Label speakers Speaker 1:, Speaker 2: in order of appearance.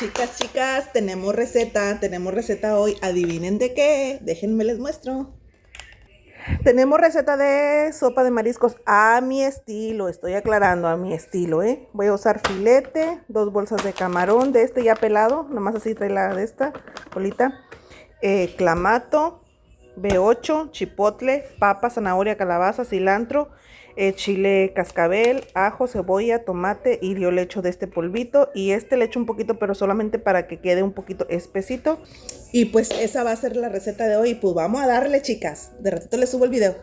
Speaker 1: Chicas, tenemos receta hoy. Adivinen de qué. Déjenme les muestro. Tenemos receta de sopa de mariscos a mi estilo. Estoy aclarando a mi estilo, ¿eh? Voy a usar filete, 2 bolsas de camarón de este ya pelado. Nomás así trae la de esta bolita. Clamato, B8, chipotle, papa, zanahoria, calabaza, cilantro, chile cascabel, ajo, cebolla, tomate y yo le echo de este polvito y este le echo un poquito pero solamente para que quede un poquito espesito. Y pues esa va a ser la receta de hoy. Pues vamos a darle, chicas. De ratito les subo el video.